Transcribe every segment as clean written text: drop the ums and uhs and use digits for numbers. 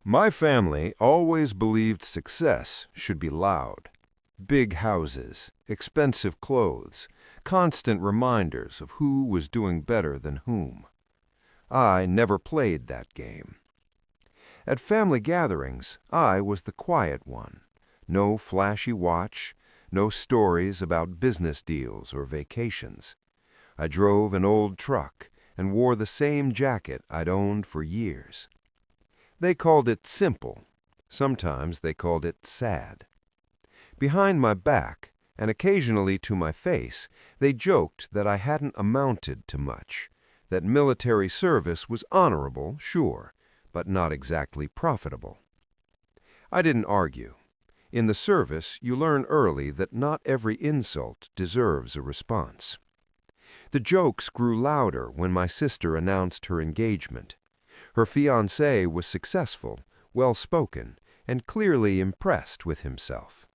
My family always believed success should be loud. Big houses, expensive clothes, constant reminders of who was doing better than whom. I never played that game. At family gatherings, I was the quiet one. No flashy watch, no stories about business deals or vacations. I drove an old truck and wore the same jacket I'd owned for years. They called it simple. Sometimes they called it sad. Behind my back, and occasionally to my face, they joked that I hadn't amounted to much, that military service was honorable, sure, but not exactly profitable. I didn't argue. In the service, you learn early that not every insult deserves a response. The jokes grew louder when my sister announced her engagement. Her fiancé was successful, well-spoken, and clearly impressed with himself.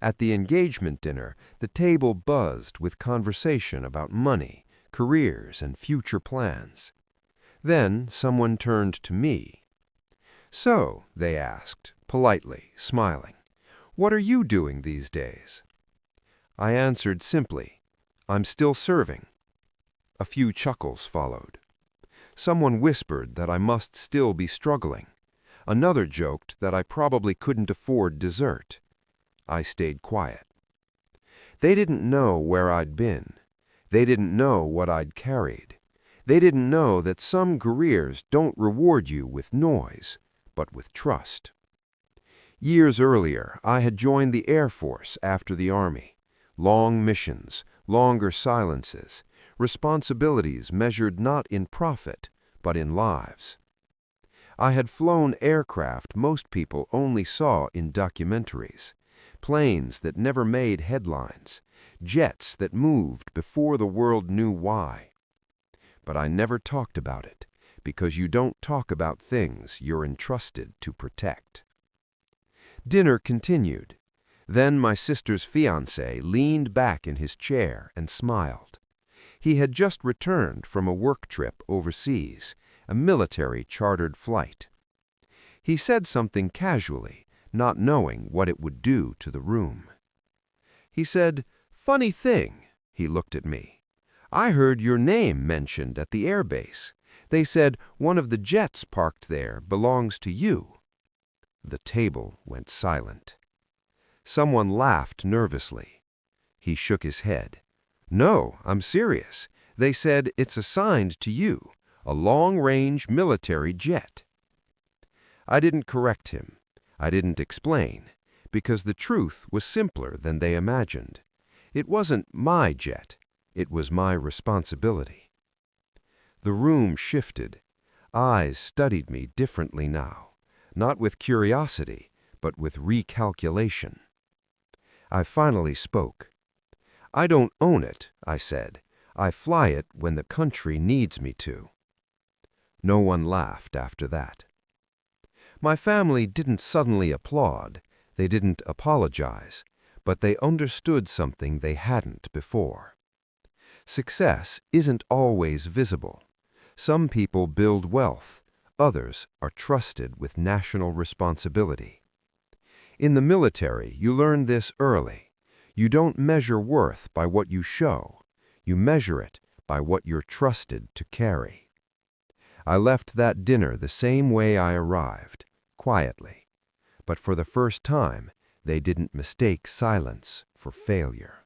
At the engagement dinner, the table buzzed with conversation about money, careers, and future plans. Then someone turned to me. "So," they asked, politely, smiling, "what are you doing these days?" I answered simply, "I'm still serving." A few chuckles followed. Someone whispered that I must still be struggling. Another joked that I probably couldn't afford dessert. I stayed quiet. They didn't know where I'd been. They didn't know what I'd carried. They didn't know that some careers don't reward you with noise, but with trust. Years earlier, I had joined the Air Force after the Army. Long missions, longer silences, responsibilities measured not in profit, but in lives. I had flown aircraft most people only saw in documentaries, planes that never made headlines, jets that moved before the world knew why. But I never talked about it, because you don't talk about things you're entrusted to protect. Dinner continued. Then my sister's fiancé leaned back in his chair and smiled. He had just returned from a work trip overseas, a military chartered flight. He said something casually, not knowing what it would do to the room. He said, "Funny thing," he looked at me. "I heard your name mentioned at the airbase. They said one of the jets parked there belongs to you." The table went silent. Someone laughed nervously. He shook his head. "No, I'm serious. They said it's assigned to you, a long-range military jet." I didn't correct him. I didn't explain, because the truth was simpler than they imagined. It wasn't my jet. It was my responsibility. The room shifted. Eyes studied me differently now, not with curiosity, but with recalculation. I finally spoke. "I don't own it," I said. "I fly it when the country needs me to." No one laughed after that. My family didn't suddenly applaud. They didn't apologize, but they understood something they hadn't before. Success isn't always visible. Some people build wealth. Others are trusted with national responsibility. In the military, you learn this early. You don't measure worth by what you show. You measure it by what you're trusted to carry. I left that dinner the same way I arrived, quietly. But for the first time, they didn't mistake silence for failure.